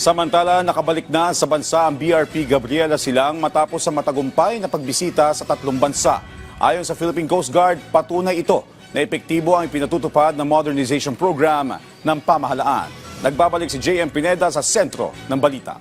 Samantala, nakabalik na sa bansa ang BRP Gabriela Silang matapos sa matagumpay na pagbisita sa 3 bansa. Ayon sa Philippine Coast Guard, patunay ito na epektibo ang pinatutupad na modernization program ng pamahalaan. Nagbabalik si JM Pineda sa sentro ng balita.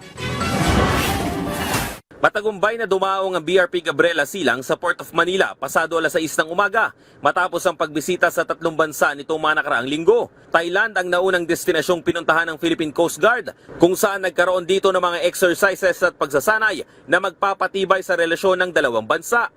Matagumpay na dumaong ang BRP Gabriela Silang sa Port of Manila pasado alas 6 ng umaga matapos ang pagbisita sa 3 bansa nitong mga nakaraang linggo. Thailand ang naunang destinasyong pinuntahan ng Philippine Coast Guard kung saan nagkaroon dito ng mga exercises at pagsasanay na magpapatibay sa relasyon ng dalawang bansa.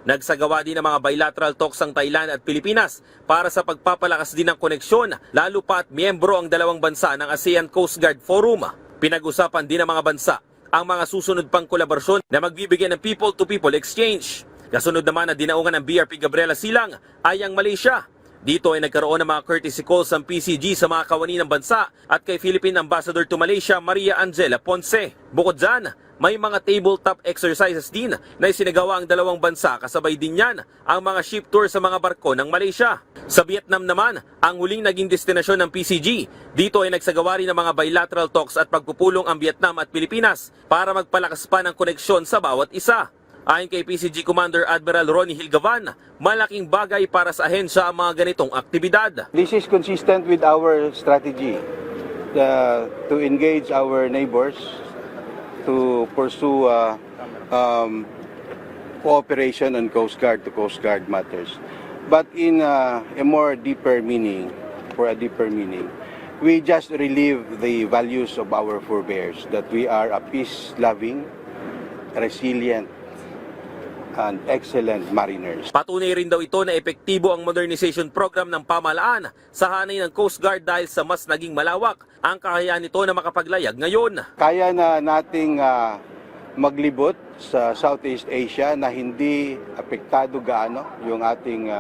Nagsagawa din ng mga bilateral talks ang Thailand at Pilipinas para sa pagpapalakas din ng koneksyon lalo pa at miyembro ang dalawang bansa ng ASEAN Coast Guard Forum. Pinag-usapan din ng mga bansa ang mga susunod pang kolaborasyon na magbibigay ng people-to-people exchange. Kasunod naman na dinaungan ng BRP Gabriela Silang ay ang Malaysia. Dito ay nagkaroon ng mga courtesy calls ang PCG sa mga kawani ng bansa at kay Philippine Ambassador to Malaysia Maria Angela Ponce. Bukod dyan, may mga tabletop exercises din na isinagawa ang dalawang bansa kasabay din yan ang mga ship tour sa mga barko ng Malaysia. Sa Vietnam naman, ang huling naging destinasyon ng PCG. Dito ay nagsagawa rin ng mga bilateral talks at pagpupulong ang Vietnam at Pilipinas para magpalakas pa ng koneksyon sa bawat isa. Ayon kay PCG Commander Admiral Ronnie Hilgavan, malaking bagay para sa ahensya ang mga ganitong aktibidad. This is consistent with our strategy to engage our neighbors to pursue cooperation on Coast Guard to Coast Guard matters. But in a more deeper meaning, we just relive the values of our forebears, that we are a peace-loving, resilient, and excellent mariners. Patunay rin daw ito na epektibo ang modernization program ng pamahalaan sa hanay ng Coast Guard dahil sa mas naging malawak ang kakayahan nito na makapaglayag ngayon. Kaya na nating maglibot sa Southeast Asia na hindi apektado gaano yung ating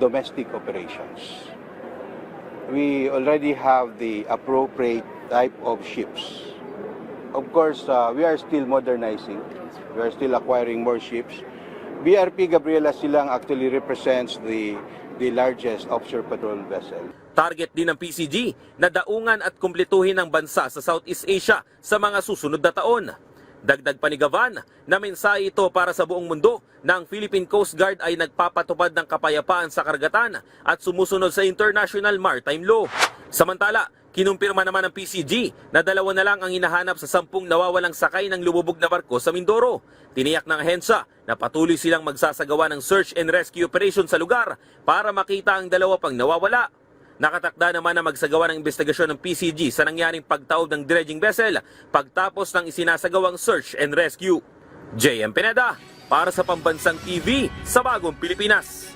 domestic operations. We already have the appropriate type of ships. Of course, we are still modernizing. We are still acquiring more ships. BRP Gabriela Silang actually represents the largest offshore patrol vessel. Target din ng PCG na daungan at kumpletuhin ng bansa sa Southeast Asia sa mga susunod na taon. Dagdag pa ni Gavan na mensahe ito para sa buong mundo na ang Philippine Coast Guard ay nagpapatupad ng kapayapaan sa karagatan at sumusunod sa International Maritime Law. Samantala, kinumpirma naman ng PCG na 2 na lang ang hinahanap sa 10 nawawalang sakay ng lumubog na barko sa Mindoro. Tiniyak ng ahensya na patuloy silang magsasagawa ng search and rescue operation sa lugar para makita ang 2 pang nawawala. Nakatakda naman na magsagawa ng investigasyon ng PCG sa nangyaring pagtaob ng dredging vessel pagtapos ng isinasagawang search and rescue. JM Pineda para sa Pambansang TV sa Bagong Pilipinas.